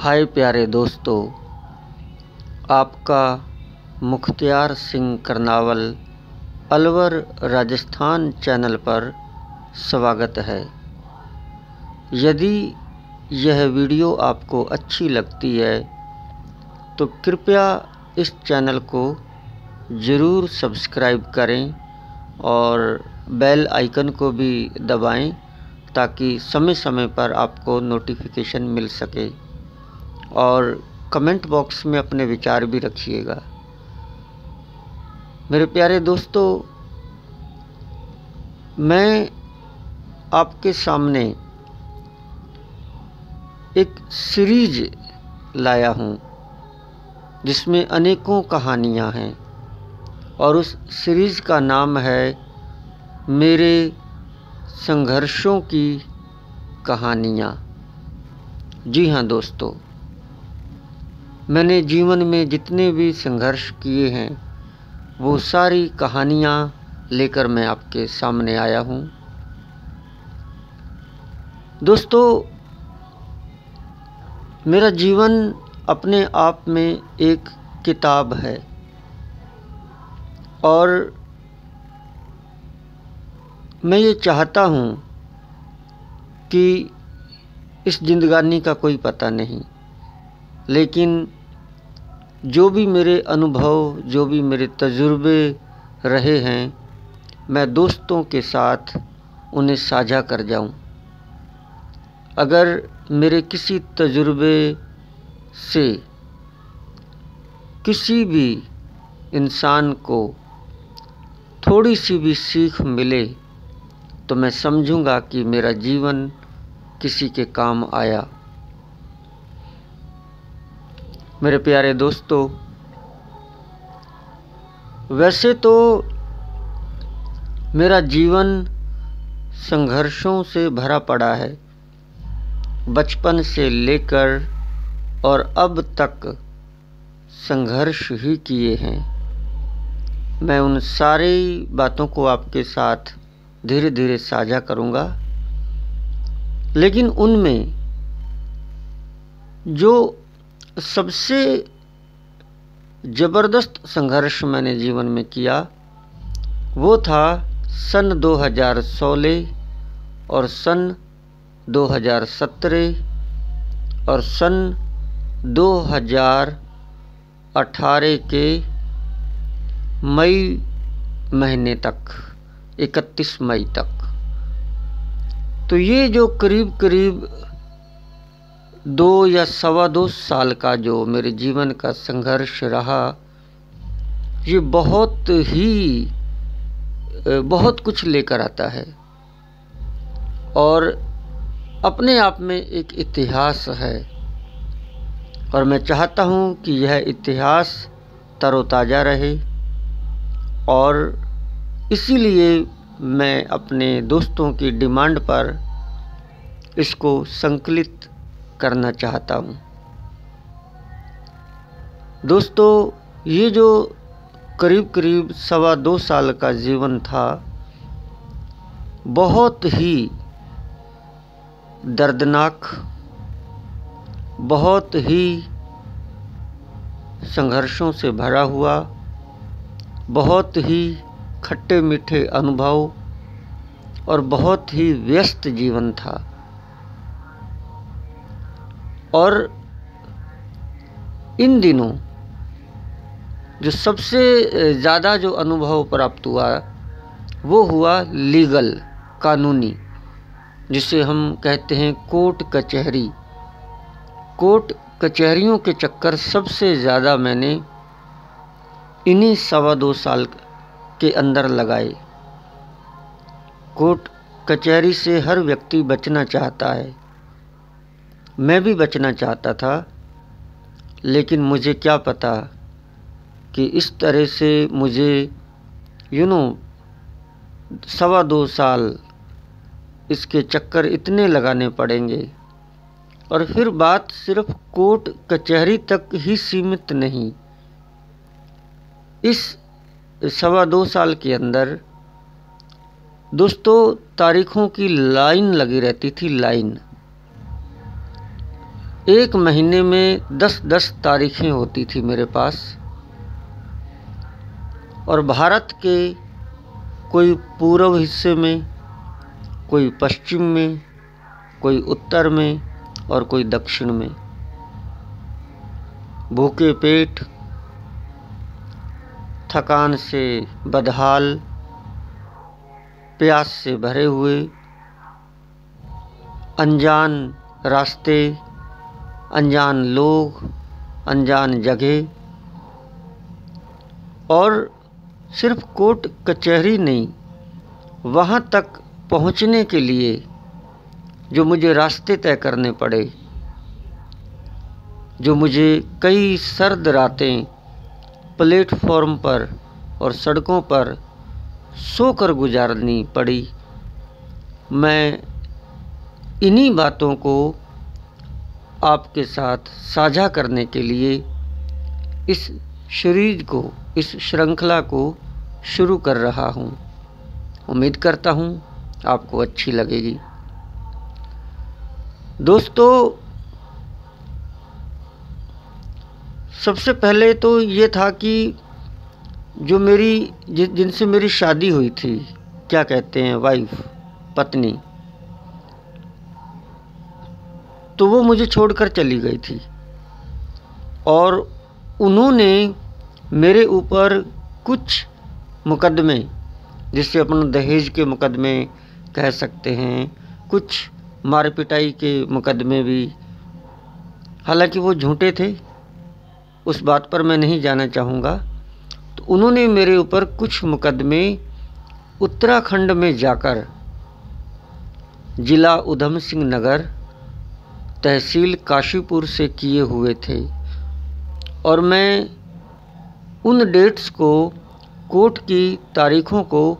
हाय प्यारे दोस्तों, आपका मुख्तियार सिंह करनावल अलवर राजस्थान चैनल पर स्वागत है। यदि यह वीडियो आपको अच्छी लगती है तो कृपया इस चैनल को ज़रूर सब्सक्राइब करें और बेल आइकन को भी दबाएं ताकि समय समय पर आपको नोटिफिकेशन मिल सके। और कमेंट बॉक्स में अपने विचार भी रखिएगा। मेरे प्यारे दोस्तों, मैं आपके सामने एक सीरीज लाया हूँ जिसमें अनेकों कहानियाँ हैं और उस सीरीज का नाम है मेरे संघर्षों की कहानियाँ। जी हाँ दोस्तों, मैंने जीवन में जितने भी संघर्ष किए हैं वो सारी कहानियाँ लेकर मैं आपके सामने आया हूँ। दोस्तों, मेरा जीवन अपने आप में एक किताब है और मैं ये चाहता हूँ कि इस जिंदगानी का कोई पता नहीं, लेकिन जो भी मेरे अनुभव, जो भी मेरे तजुर्बे रहे हैं, मैं दोस्तों के साथ उन्हें साझा कर जाऊं। अगर मेरे किसी तजुर्बे से किसी भी इंसान को थोड़ी सी भी सीख मिले तो मैं समझूंगा कि मेरा जीवन किसी के काम आया। मेरे प्यारे दोस्तों, वैसे तो मेरा जीवन संघर्षों से भरा पड़ा है, बचपन से लेकर और अब तक संघर्ष ही किए हैं। मैं उन सारी बातों को आपके साथ धीरे धीरे साझा करूंगा, लेकिन उनमें जो सबसे ज़बरदस्त संघर्ष मैंने जीवन में किया वो था सन 2016 और सन 2017 और सन 2018 के मई महीने तक, 31 मई तक। तो ये जो करीब करीब 2 या सवा 2 साल का जो मेरे जीवन का संघर्ष रहा, ये बहुत कुछ लेकर आता है और अपने आप में एक इतिहास है। और मैं चाहता हूँ कि यह इतिहास तरोताज़ा रहे और इसीलिए मैं अपने दोस्तों की डिमांड पर इसको संकलित करना चाहता हूँ। दोस्तों, ये जो करीब करीब सवा 2 साल का जीवन था, बहुत ही दर्दनाक, बहुत ही संघर्षों से भरा हुआ, बहुत ही खट्टे मीठे अनुभव और बहुत ही व्यस्त जीवन था। और इन दिनों जो सबसे ज़्यादा जो अनुभव प्राप्त हुआ वो हुआ लीगल, कानूनी, जिसे हम कहते हैं कोर्ट कचहरी। कोर्ट कचहरियों के चक्कर सबसे ज़्यादा मैंने इन्हीं सवा 2 साल के अंदर लगाए। कोर्ट कचहरी से हर व्यक्ति बचना चाहता है, मैं भी बचना चाहता था, लेकिन मुझे क्या पता कि इस तरह से मुझे सवा 2 साल इसके चक्कर इतने लगाने पड़ेंगे। और फिर बात सिर्फ कोर्ट कचहरी तक ही सीमित नहीं, इस सवा 2 साल के अंदर दोस्तों तारीखों की लाइन लगी रहती थी, लाइन। एक महीने में 10-10 तारीखें होती थी मेरे पास, और भारत के कोई पूर्व हिस्से में, कोई पश्चिम में, कोई उत्तर में और कोई दक्षिण में। भूखे पेट, थकान से बदहाल, प्यास से भरे हुए, अनजान रास्ते, अनजान लोग, अनजान जगह, और सिर्फ कोर्ट कचहरी नहीं, वहाँ तक पहुँचने के लिए जो मुझे रास्ते तय करने पड़े, जो मुझे कई सर्द रातें प्लेटफॉर्म पर और सड़कों पर सोकर गुजारनी पड़ी, मैं इन्हीं बातों को आपके साथ साझा करने के लिए इस सीरीज को, इस श्रृंखला को शुरू कर रहा हूँ। उम्मीद करता हूँ आपको अच्छी लगेगी। दोस्तों, सबसे पहले तो ये था कि जो जिनसे मेरी शादी हुई थी, क्या कहते हैं, वाइफ, पत्नी, तो वो मुझे छोड़कर चली गई थी और उन्होंने मेरे ऊपर कुछ मुकदमे, जिससे अपन दहेज के मुकदमे कह सकते हैं, कुछ मार पिटाई के मुकदमे भी, हालांकि वो झूठे थे, उस बात पर मैं नहीं जाना चाहूँगा। तो उन्होंने मेरे ऊपर कुछ मुकदमे उत्तराखंड में जाकर जिला ऊधम सिंह नगर, तहसील काशीपुर से किए हुए थे, और मैं उन डेट्स को, कोर्ट की तारीखों को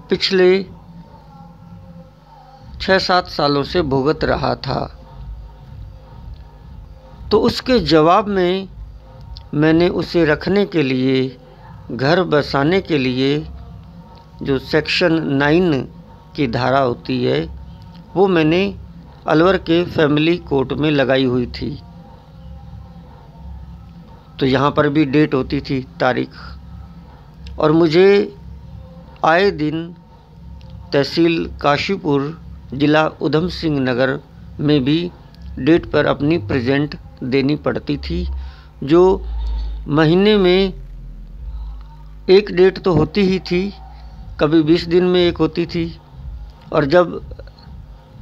पिछले 6-7 सालों से भुगत रहा था। तो उसके जवाब में मैंने उसे रखने के लिए, घर बसाने के लिए, जो सेक्शन 9 की धारा होती है, वो मैंने अलवर के फैमिली कोर्ट में लगाई हुई थी। तो यहाँ पर भी डेट होती थी, तारीख, और मुझे आए दिन तहसील काशीपुर, जिला ऊधम सिंह नगर में भी डेट पर अपनी प्रेजेंट देनी पड़ती थी, जो महीने में एक डेट तो होती ही थी, कभी 20 दिन में एक होती थी, और जब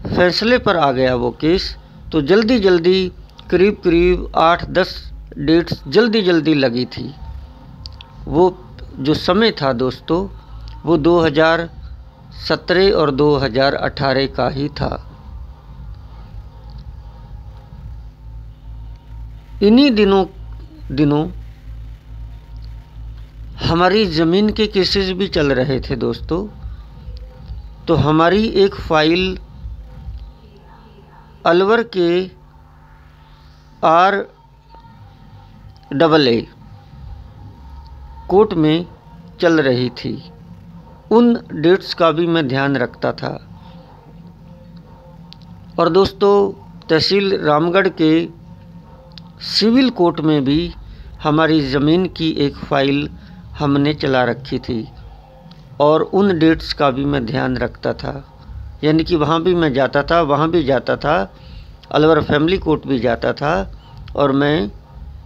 फैसले पर आ गया वो केस, तो जल्दी जल्दी करीब 8-10 डेट्स जल्दी लगी थी। वो जो समय था दोस्तों, वो 2017 और 2018 का ही था। इन्हीं दिनों हमारी ज़मीन के केसेस भी चल रहे थे दोस्तों। तो हमारी एक फ़ाइल अलवर के RAA कोर्ट में चल रही थी। उन डेट्स का भी मैं ध्यान रखता था। और दोस्तों, तहसील रामगढ़ के सिविल कोर्ट में भी हमारी ज़मीन की एक फ़ाइल हमने चला रखी थी, और उन डेट्स का भी मैं ध्यान रखता था। यानी कि वहाँ भी मैं जाता था, वहाँ भी जाता था, अलवर फैमिली कोर्ट भी जाता था, और मैं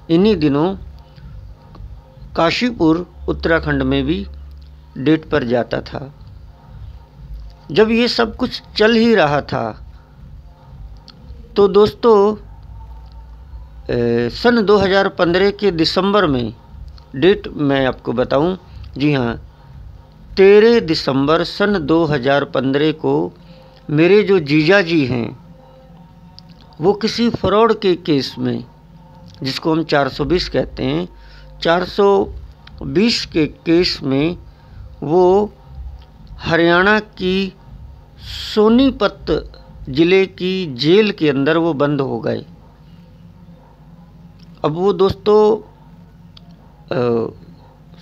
इन्हीं दिनों काशीपुर उत्तराखंड में भी डेट पर जाता था। जब ये सब कुछ चल ही रहा था, तो दोस्तों सन 2015 के दिसंबर में, डेट मैं आपको बताऊं, जी हाँ, 13 दिसंबर सन 2015 को मेरे जो जीजा जी हैं, वो किसी फ्रॉड के केस में, जिसको हम 420 कहते हैं, 420 के केस में वो हरियाणा की सोनीपत ज़िले की जेल के अंदर वो बंद हो गए। अब वो दोस्तों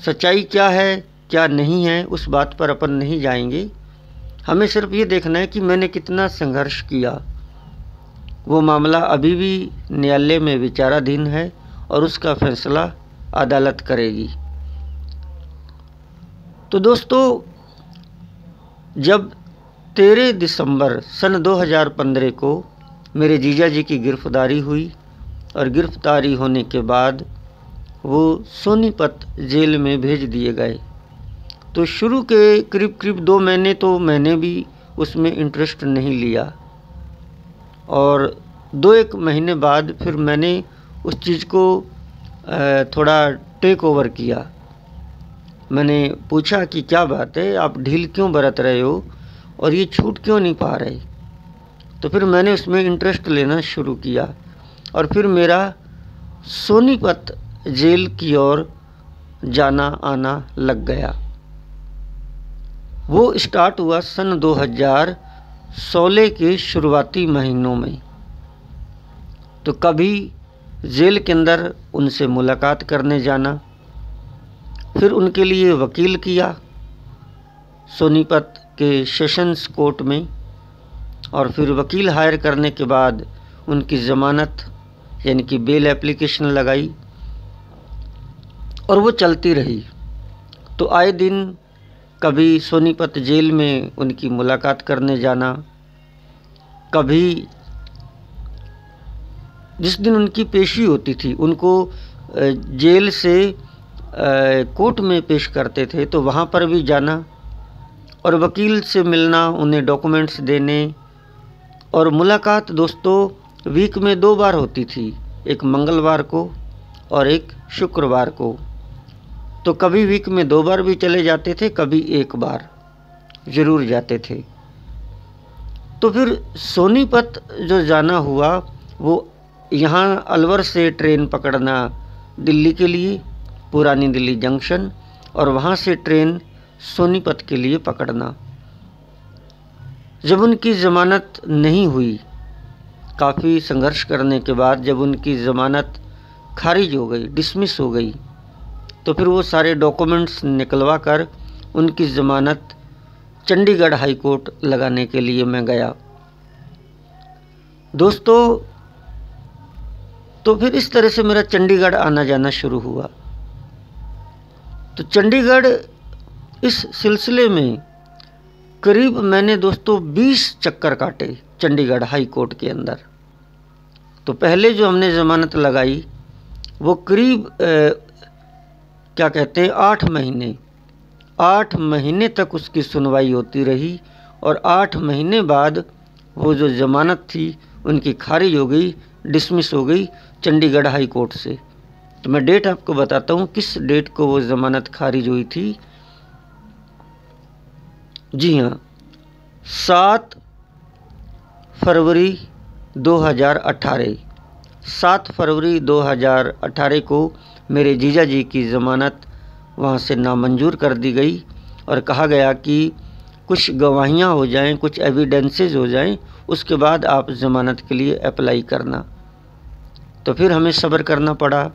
सच्चाई क्या है क्या नहीं है, उस बात पर अपन नहीं जाएंगे। हमें सिर्फ ये देखना है कि मैंने कितना संघर्ष किया, वो मामला अभी भी न्यायालय में विचाराधीन है और उसका फैसला अदालत करेगी। तो दोस्तों, जब 13 दिसंबर सन 2015 को मेरे जीजा जी की गिरफ्तारी हुई और गिरफ्तारी होने के बाद वो सोनीपत जेल में भेज दिए गए, तो शुरू के करीब करीब 2 महीने तो मैंने भी उसमें इंटरेस्ट नहीं लिया और 2-1 महीने बाद फिर मैंने उस चीज़ को थोड़ा टेक ओवर किया। मैंने पूछा कि क्या बात है, आप ढील क्यों बरत रहे हो और ये छूट क्यों नहीं पा रहे। तो फिर मैंने उसमें इंटरेस्ट लेना शुरू किया और फिर मेरा सोनीपत जेल की ओर जाना आना लग गया। वो स्टार्ट हुआ सन 2016 के शुरुआती महीनों में। तो कभी जेल के अंदर उनसे मुलाकात करने जाना, फिर उनके लिए वकील किया सोनीपत के सेशंस कोर्ट में, और फिर वकील हायर करने के बाद उनकी ज़मानत यानी कि बेल एप्लीकेशन लगाई और वो चलती रही। तो आए दिन कभी सोनीपत जेल में उनकी मुलाकात करने जाना, कभी जिस दिन उनकी पेशी होती थी उनको जेल से कोर्ट में पेश करते थे तो वहाँ पर भी जाना और वकील से मिलना, उन्हें डॉक्यूमेंट्स देने। और मुलाकात दोस्तों वीक में 2 बार होती थी, एक मंगलवार को और एक शुक्रवार को। तो कभी वीक में 2 बार भी चले जाते थे, कभी 1 बार ज़रूर जाते थे। तो फिर सोनीपत जो जाना हुआ वो यहाँ अलवर से ट्रेन पकड़ना दिल्ली के लिए, पुरानी दिल्ली जंक्शन, और वहाँ से ट्रेन सोनीपत के लिए पकड़ना। जब उनकी ज़मानत नहीं हुई, काफ़ी संघर्ष करने के बाद जब उनकी ज़मानत खारिज हो गई, डिसमिस हो गई, तो फिर वो सारे डॉक्यूमेंट्स निकलवा कर उनकी ज़मानत चंडीगढ़ हाई कोर्ट लगाने के लिए मैं गया दोस्तों। तो फिर इस तरह से मेरा चंडीगढ़ आना जाना शुरू हुआ। तो चंडीगढ़ इस सिलसिले में करीब मैंने दोस्तों 20 चक्कर काटे चंडीगढ़ हाई कोर्ट के अंदर। तो पहले जो हमने ज़मानत लगाई वो करीब क्या कहते हैं 8 महीने तक उसकी सुनवाई होती रही और 8 महीने बाद वो जो ज़मानत थी उनकी खारिज हो गई, डिसमिस हो गई चंडीगढ़ हाई कोर्ट से। तो मैं डेट आपको बताता हूँ किस डेट को वो ज़मानत खारिज हुई थी। जी हाँ, 7 फरवरी 2018। 7 फरवरी 2018 को मेरे जीजा जी की ज़मानत वहाँ से नामंजूर कर दी गई और कहा गया कि कुछ गवाहियाँ हो जाएं, कुछ एविडेंसेस हो जाएं, उसके बाद आप ज़मानत के लिए अप्लाई करना। तो फिर हमें सब्र करना पड़ा,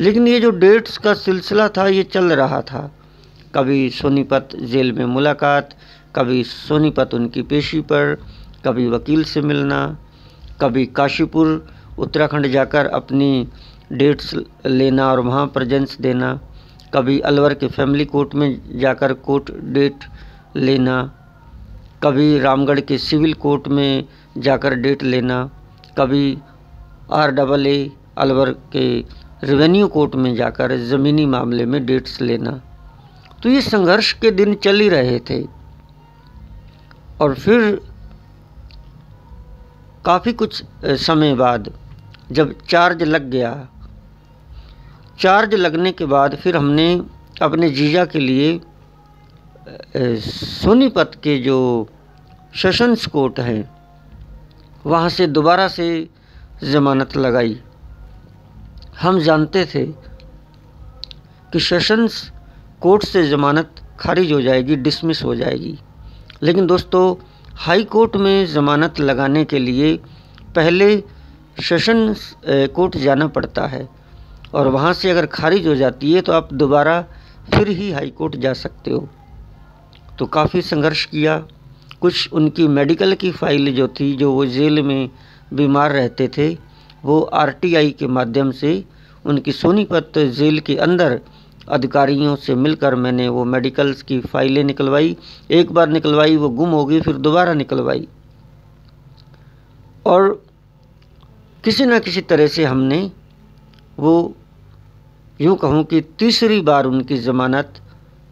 लेकिन ये जो डेट्स का सिलसिला था ये चल रहा था। कभी सोनीपत जेल में मुलाकात, कभी सोनीपत उनकी पेशी पर, कभी वकील से मिलना, कभी काशीपुर उत्तराखंड जाकर अपनी डेट्स लेना और वहाँ प्रेजेंस देना, कभी अलवर के फैमिली कोर्ट में जाकर कोर्ट डेट लेना, कभी रामगढ़ के सिविल कोर्ट में जाकर डेट लेना, कभी RAA अलवर के रेवेन्यू कोर्ट में जाकर ज़मीनी मामले में डेट्स लेना। तो ये संघर्ष के दिन चल ही रहे थे। और फिर काफ़ी कुछ समय बाद जब चार्ज लग गया, चार्ज लगने के बाद फिर हमने अपने जीजा के लिए सोनीपत के जो सेशंस कोर्ट हैं वहाँ से दोबारा से ज़मानत लगाई। हम जानते थे कि सेशंस कोर्ट से ज़मानत खारिज हो जाएगी, डिसमिस हो जाएगी, लेकिन दोस्तों हाई कोर्ट में ज़मानत लगाने के लिए पहले सेशंस कोर्ट जाना पड़ता है और वहाँ से अगर खारिज हो जाती है तो आप दोबारा फिर ही हाई कोर्ट जा सकते हो। तो काफ़ी संघर्ष किया। कुछ उनकी मेडिकल की फ़ाइल जो थी, जो वो जेल में बीमार रहते थे, वो आरटीआई के माध्यम से उनकी सोनीपत जेल के अंदर अधिकारियों से मिलकर मैंने वो मेडिकल्स की फाइलें निकलवाई। एक बार निकलवाई, वो गुम हो गई, फिर दोबारा निकलवाई, और किसी न किसी तरह से हमने वो, यूँ कहूँ कि तीसरी बार उनकी ज़मानत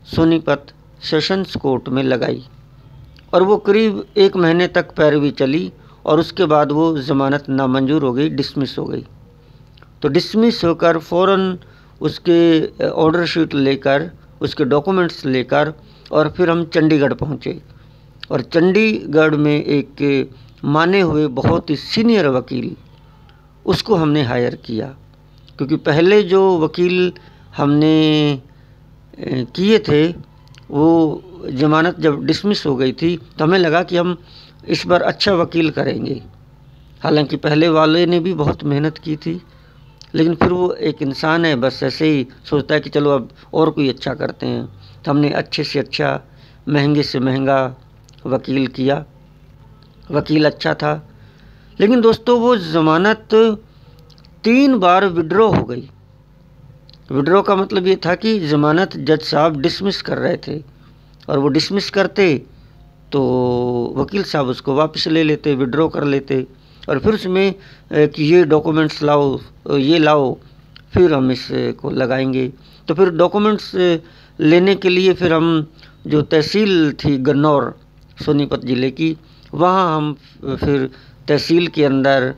सोनीपत सेशंस कोर्ट में लगाई, और वो करीब 1 महीने तक पैरवी चली, और उसके बाद वो ज़मानत नामंजूर हो गई, डिसमिस हो गई। तो डिसमिस होकर फ़ौरन उसके ऑर्डर शीट लेकर, उसके डॉक्यूमेंट्स लेकर, और फिर हम चंडीगढ़ पहुँचे, और चंडीगढ़ में एक माने हुए बहुत ही सीनियर वकील, उसको हमने हायर किया, क्योंकि पहले जो वकील हमने किए थे वो ज़मानत जब डिसमिस हो गई थी तो हमें लगा कि हम इस बार अच्छा वकील करेंगे। हालांकि पहले वाले ने भी बहुत मेहनत की थी, लेकिन फिर वो एक इंसान है, बस ऐसे ही सोचता है कि चलो अब और कोई अच्छा करते हैं। तो हमने अच्छे से अच्छा, महंगे से महंगा वकील किया। वकील अच्छा था, लेकिन दोस्तों वो ज़मानत 3 बार विड्रॉ हो गई। विड्रॉ का मतलब ये था कि ज़मानत जज साहब डिसमिस कर रहे थे, और वो डिसमिस करते तो वकील साहब उसको वापस ले लेते, विड्रॉ कर लेते, और फिर उसमें कि ये डॉक्यूमेंट्स लाओ, ये लाओ, फिर हम इसको लगाएंगे। तो फिर डॉक्यूमेंट्स लेने के लिए फिर हम, जो तहसील थी गन्नौर सोनीपत ज़िले की, वहाँ हम फिर तहसील के अंदर,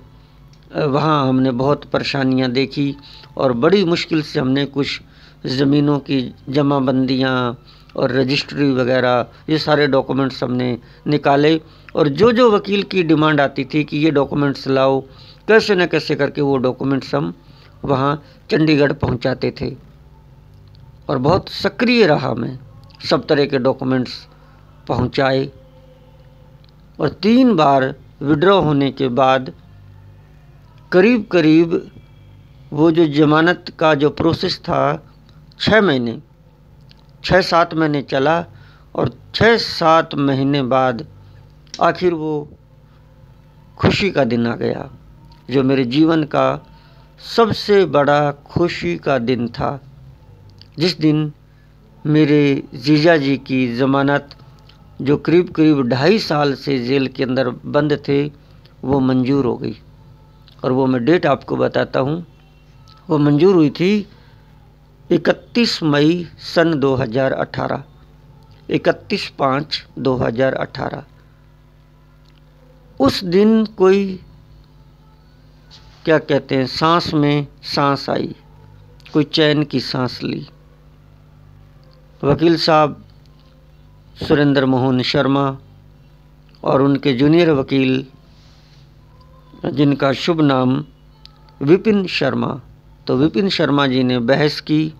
वहाँ हमने बहुत परेशानियाँ देखी, और बड़ी मुश्किल से हमने कुछ ज़मीनों की जमाबंदियाँ और रजिस्ट्री वगैरह, ये सारे डॉक्यूमेंट्स हमने निकाले, और जो जो वकील की डिमांड आती थी कि ये डॉक्यूमेंट्स लाओ, कैसे न कैसे करके वो डॉक्यूमेंट्स हम वहाँ चंडीगढ़ पहुँचाते थे, और बहुत सक्रिय रहा मैं, सब तरह के डॉक्यूमेंट्स पहुँचाए। और 3 बार विड्रॉ होने के बाद करीब करीब वो जो ज़मानत का जो प्रोसेस था 6-7 महीने चला, और 6-7 महीने बाद आखिर वो खुशी का दिन आ गया, जो मेरे जीवन का सबसे बड़ा खुशी का दिन था, जिस दिन मेरे जीजा जी की ज़मानत, जो करीब करीब 2.5 साल से जेल के अंदर बंद थे, वो मंजूर हो गई। और वो मैं डेट आपको बताता हूँ, वो मंजूर हुई थी 31 मई सन 2018, 31/5/2018। उस दिन कोई, क्या कहते हैं, सांस में सांस आई, कोई चैन की सांस ली। वकील साहब सुरेंद्र मोहन शर्मा और उनके जूनियर वकील, जिनका शुभ नाम विपिन शर्मा, तो विपिन शर्मा जी ने बहस की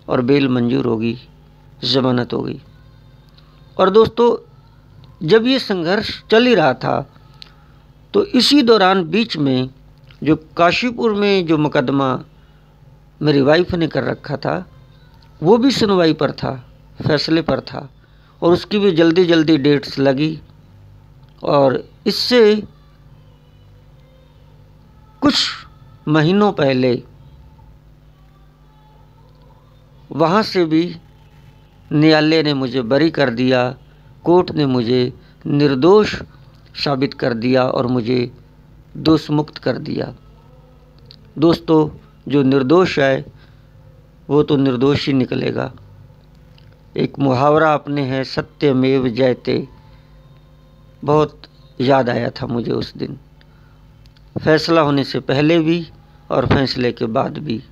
और बेल मंजूर होगी, ज़मानत हो गई। और दोस्तों, जब ये संघर्ष चल ही रहा था, तो इसी दौरान बीच में जो काशीपुर में जो मुकदमा मेरी वाइफ ने कर रखा था, वो भी सुनवाई पर था, फैसले पर था, और उसकी भी जल्दी जल्दी डेट्स लगी। और इससे कुछ महीनों पहले वहाँ से भी न्यायालय ने मुझे बरी कर दिया, कोर्ट ने मुझे निर्दोष साबित कर दिया और मुझे दोष मुक्त कर दिया। दोस्तों, जो निर्दोष है वो तो निर्दोष ही निकलेगा। एक मुहावरा अपने है, सत्यमेव जयते, बहुत याद आया था मुझे उस दिन, फैसला होने से पहले भी और फैसले के बाद भी।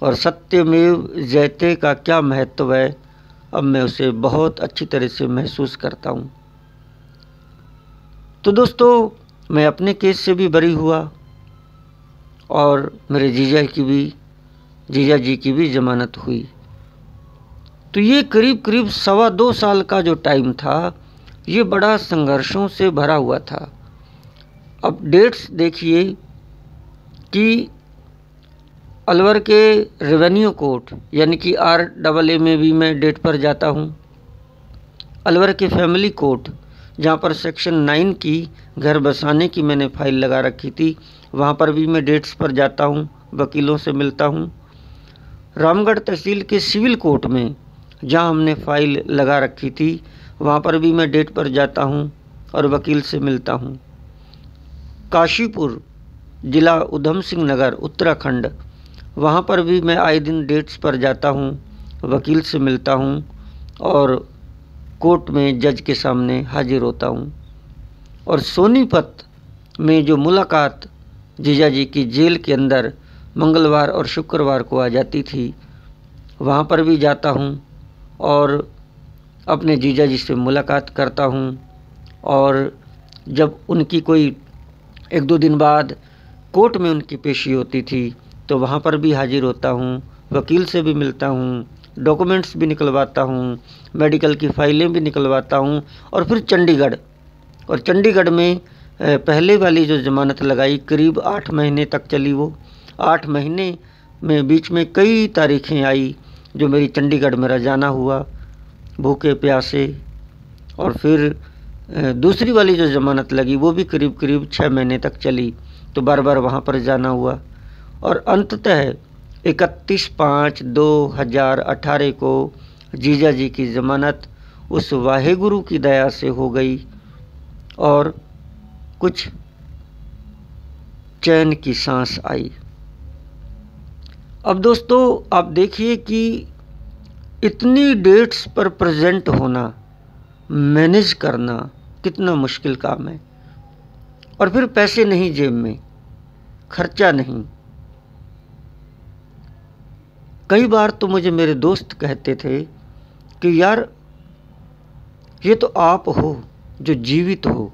और सत्यमेव जयते का क्या महत्व है, अब मैं उसे बहुत अच्छी तरह से महसूस करता हूँ। तो दोस्तों, मैं अपने केस से भी बरी हुआ, और मेरे जीजा जी की भी ज़मानत हुई। तो ये करीब करीब 2.25 साल का जो टाइम था, ये बड़ा संघर्षों से भरा हुआ था। अब डेट्स देखिए कि अलवर के रेवेन्यू कोर्ट, यानी कि RAA में भी मैं डेट पर जाता हूँ। अलवर के फैमिली कोर्ट, जहाँ पर सेक्शन 9 की घर बसाने की मैंने फाइल लगा रखी थी, वहाँ पर भी मैं डेट्स पर जाता हूँ, वकीलों से मिलता हूँ। रामगढ़ तहसील के सिविल कोर्ट में जहाँ हमने फाइल लगा रखी थी, वहाँ पर भी मैं डेट पर जाता हूँ और वकील से मिलता हूँ। काशीपुर जिला उधम सिंह नगर उत्तराखंड, वहाँ पर भी मैं आए दिन डेट्स पर जाता हूँ, वकील से मिलता हूँ और कोर्ट में जज के सामने हाजिर होता हूँ। और सोनीपत में जो मुलाकात जीजा जी की जेल के अंदर मंगलवार और शुक्रवार को आ जाती थी, वहाँ पर भी जाता हूँ और अपने जीजा जी से मुलाकात करता हूँ। और जब उनकी कोई 1-2 दिन बाद कोर्ट में उनकी पेशी होती थी तो वहाँ पर भी हाजिर होता हूँ, वकील से भी मिलता हूँ, डॉक्यूमेंट्स भी निकलवाता हूँ, मेडिकल की फाइलें भी निकलवाता हूँ। और फिर चंडीगढ़ में पहले वाली जो ज़मानत लगाई करीब 8 महीने तक चली। वो 8 महीने में बीच में कई तारीखें आई जो मेरी चंडीगढ़ मेरा जाना हुआ भूखे प्यासे। और फिर दूसरी वाली जो ज़मानत लगी वो भी करीब 6 महीने तक चली, तो बार बार वहाँ पर जाना हुआ। और अंततः 31/5/2018 को जीजा जी की ज़मानत उस वाहेगुरु की दया से हो गई और कुछ चैन की सांस आई। अब दोस्तों आप देखिए कि इतनी डेट्स पर प्रेजेंट होना, मैनेज करना कितना मुश्किल काम है। और फिर पैसे नहीं जेब में, खर्चा नहीं। कई बार तो मुझे मेरे दोस्त कहते थे कि यार ये तो आप हो जो जीवित हो,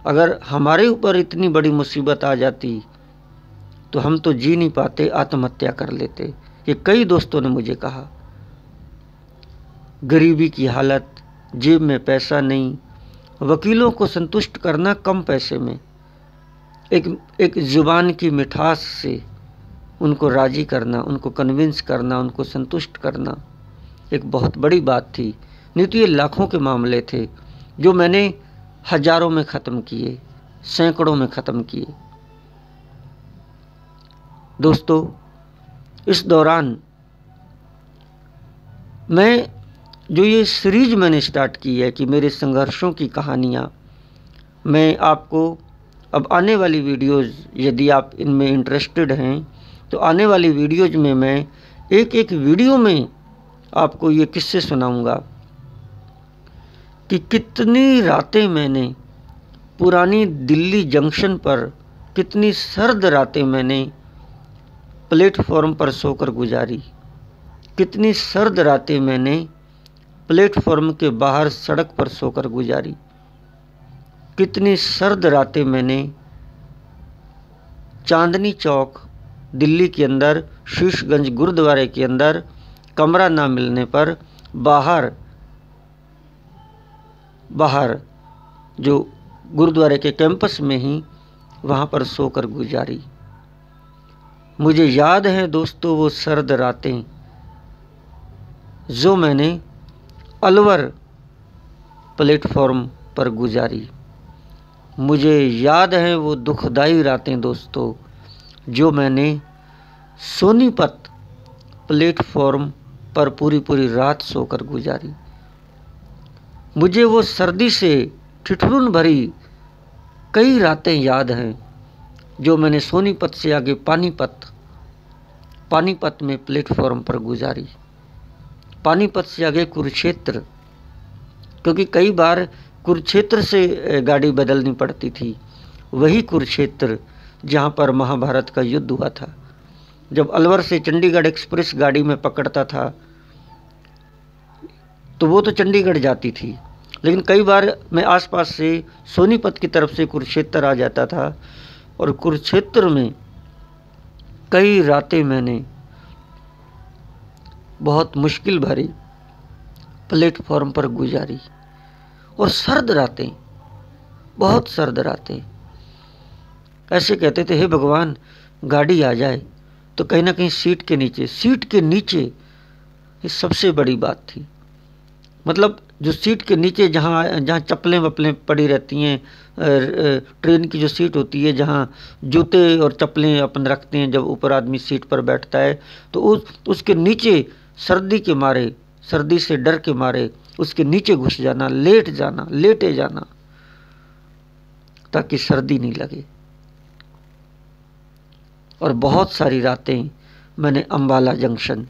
अगर हमारे ऊपर इतनी बड़ी मुसीबत आ जाती तो हम तो जी नहीं पाते, आत्महत्या कर लेते। ये कई दोस्तों ने मुझे कहा। गरीबी की हालत, जेब में पैसा नहीं, वकीलों को संतुष्ट करना कम पैसे में, एक ज़ुबान की मिठास से उनको राज़ी करना, उनको कन्विंस करना, उनको संतुष्ट करना एक बहुत बड़ी बात थी। नहीं तो ये लाखों के मामले थे जो मैंने हज़ारों में ख़त्म किए, सैकड़ों में ख़त्म किए। दोस्तों इस दौरान मैं जो ये सीरीज़ मैंने स्टार्ट की है कि मेरे संघर्षों की कहानियाँ, मैं आपको अब आने वाली वीडियोज़, यदि आप इनमें इंटरेस्टेड हैं तो आने वाली वीडियोज़ में मैं एक वीडियो में आपको ये किस्से सुनाऊंगा कि कितनी रातें मैंने पुरानी दिल्ली जंक्शन पर, कितनी सर्द रातें मैंने प्लेटफॉर्म पर सोकर गुजारी, कितनी सर्द रातें मैंने प्लेटफॉर्म के बाहर सड़क पर सोकर गुजारी, कितनी सर्द रातें मैंने चांदनी चौक दिल्ली के अंदर शीशगंज गुरुद्वारे के अंदर कमरा ना मिलने पर बाहर जो गुरुद्वारे के कैंपस में ही वहाँ पर सोकर गुजारी। मुझे याद है दोस्तों वो सर्द रातें जो मैंने अलवर प्लेटफॉर्म पर गुजारी। मुझे याद है वो दुखदाई रातें दोस्तों जो मैंने सोनीपत प्लेटफॉर्म पर पूरी रात सोकर गुजारी। मुझे वो सर्दी से ठिठुरन भरी कई रातें याद हैं जो मैंने सोनीपत से आगे पानीपत में प्लेटफॉर्म पर गुजारी, पानीपत से आगे कुरुक्षेत्र, क्योंकि कई बार कुरुक्षेत्र से गाड़ी बदलनी पड़ती थी। वही कुरुक्षेत्र जहाँ पर महाभारत का युद्ध हुआ था। जब अलवर से चंडीगढ़ एक्सप्रेस गाड़ी में पकड़ता था तो वो तो चंडीगढ़ जाती थी, लेकिन कई बार मैं आसपास से सोनीपत की तरफ से कुरुक्षेत्र आ जाता था और कुरुक्षेत्र में कई रातें मैंने बहुत मुश्किल भरी प्लेटफॉर्म पर गुजारी। और सर्द रातें, बहुत सर्द रातें, ऐसे कहते थे हे भगवान गाड़ी आ जाए तो कहीं ना कहीं सीट के नीचे ये सबसे बड़ी बात थी। मतलब जो सीट के नीचे जहाँ जहाँ चप्पलें वप्पलें पड़ी रहती हैं, ट्रेन की जो सीट होती है जहाँ जूते और चप्पलें अपन रखते हैं जब ऊपर आदमी सीट पर बैठता है, तो उसके नीचे सर्दी के मारे, सर्दी से डर के मारे उसके नीचे घुस जाना, लेटे जाना ताकि सर्दी नहीं लगे। और बहुत सारी रातें मैंने अंबाला जंक्शन,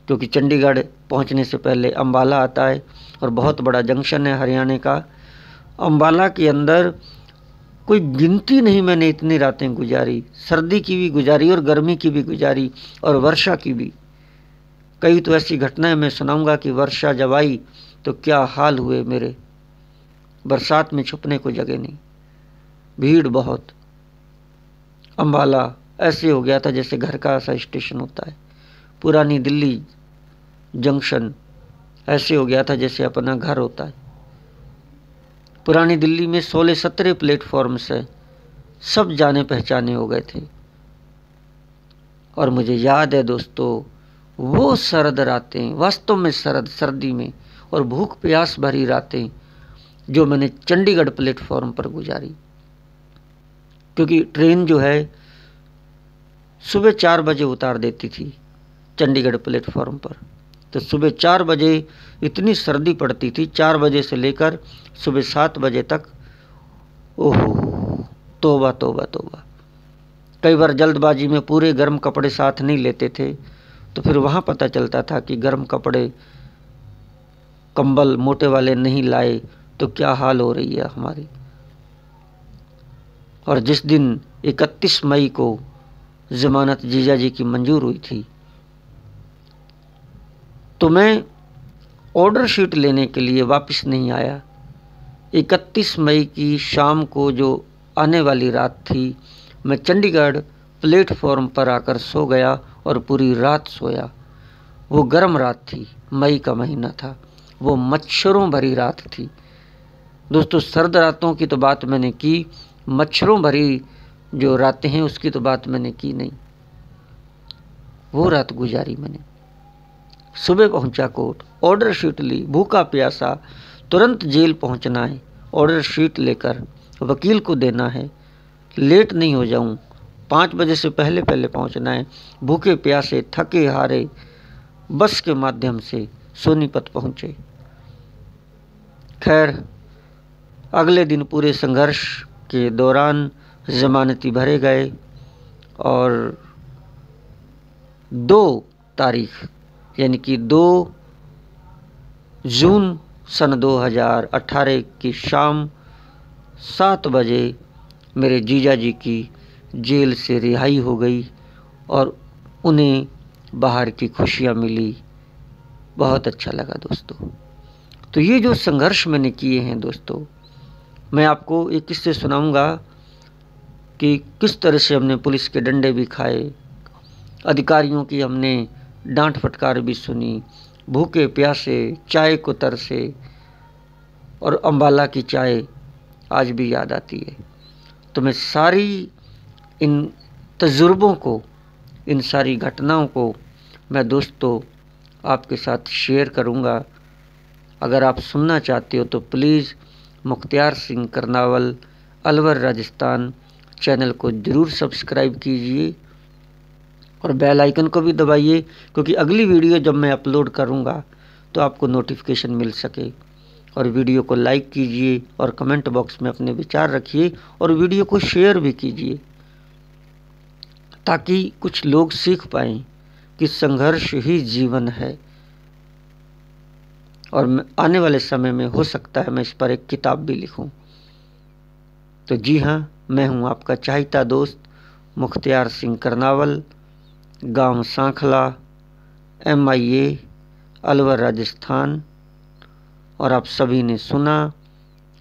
क्योंकि चंडीगढ़ पहुंचने से पहले अंबाला आता है और बहुत बड़ा जंक्शन है हरियाणा का, अंबाला के अंदर कोई गिनती नहीं मैंने इतनी रातें गुजारी, सर्दी की भी गुजारी और गर्मी की भी गुजारी और वर्षा की भी। कई तो ऐसी घटनाएं मैं सुनाऊंगा कि वर्षा जब आई तो क्या हाल हुए मेरे, बरसात में छुपने को जगह नहीं, भीड़ बहुत। अंबाला ऐसे हो गया था जैसे घर का ऐसा स्टेशन होता है, पुरानी दिल्ली जंक्शन ऐसे हो गया था जैसे अपना घर होता है। पुरानी दिल्ली में 16-17 प्लेटफॉर्म्स है, सब जाने पहचाने हो गए थे। और मुझे याद है दोस्तों, वो सर्द रातें, वास्तव में सर्दी में और भूख प्यास भरी रातें जो मैंने चंडीगढ़ प्लेटफॉर्म पर गुजारी। क्योंकि ट्रेन जो है सुबह 4 बजे उतार देती थी चंडीगढ़ प्लेटफॉर्म पर, तो सुबह 4 बजे इतनी सर्दी पड़ती थी, 4 बजे से लेकर सुबह 7 बजे तक। ओहो, तौबा तौबा तौबा। कई बार जल्दबाजी में पूरे गर्म कपड़े साथ नहीं लेते थे, तो फिर वहाँ पता चलता था कि गर्म कपड़े, कंबल मोटे वाले नहीं लाए तो क्या हाल हो रही है हमारी। और जिस दिन 31 मई को जमानत जीजा जी की मंजूर हुई थी, तो मैं ऑर्डर शीट लेने के लिए वापस नहीं आया। 31 मई की शाम को जो आने वाली रात थी, मैं चंडीगढ़ प्लेटफॉर्म पर आकर सो गया और पूरी रात सोया। वो गर्म रात थी, मई का महीना था, वो मच्छरों भरी रात थी दोस्तों। सर्द रातों की तो बात मैंने की, मच्छरों भरी जो रातें हैं उसकी तो बात मैंने की नहीं। वो रात गुजारी मैंने। सुबह पहुंचा कोर्ट, ऑर्डर शीट ली, भूखा प्यासा, तुरंत जेल पहुंचना है, ऑर्डर शीट लेकर वकील को देना है, लेट नहीं हो जाऊं, 5 बजे से पहले पहुंचना है। भूखे प्यासे, थके हारे बस के माध्यम से सोनीपत पहुंचे। खैर, अगले दिन पूरे संघर्ष के दौरान जमानती भरे गए और 2 तारीख यानी कि 2 जून सन 2018 की शाम 7 बजे मेरे जीजा जी की जेल से रिहाई हो गई और उन्हें बाहर की खुशियाँ मिली। बहुत अच्छा लगा दोस्तों। तो ये जो संघर्ष मैंने किए हैं दोस्तों, मैं आपको एक किस्से सुनाऊंगा कि किस तरह से हमने पुलिस के डंडे भी खाए, अधिकारियों की हमने डांट फटकार भी सुनी, भूखे प्यासे चाय को तरसे, और अंबाला की चाय आज भी याद आती है। तो मैं सारी इन तजुर्बों को, इन सारी घटनाओं को मैं दोस्तों आपके साथ शेयर करूंगा। अगर आप सुनना चाहते हो तो प्लीज़ मुख्तियार सिंह करनावल अलवर राजस्थान चैनल को ज़रूर सब्सक्राइब कीजिए और बेल आइकन को भी दबाइए, क्योंकि अगली वीडियो जब मैं अपलोड करूंगा तो आपको नोटिफिकेशन मिल सके। और वीडियो को लाइक कीजिए और कमेंट बॉक्स में अपने विचार रखिए और वीडियो को शेयर भी कीजिए, ताकि कुछ लोग सीख पाएं कि संघर्ष ही जीवन है। और आने वाले समय में हो सकता है मैं इस पर एक किताब भी लिखूं। तो जी हाँ, मैं हूं आपका चाहता दोस्त मुख्तियार सिंह करनावल, गांव सांखला, MIA अलवर राजस्थान। और आप सभी ने सुना,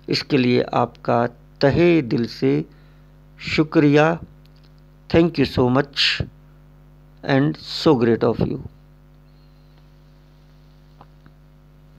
इसके लिए आपका तहे दिल से शुक्रिया। Thank you so much and so great of you.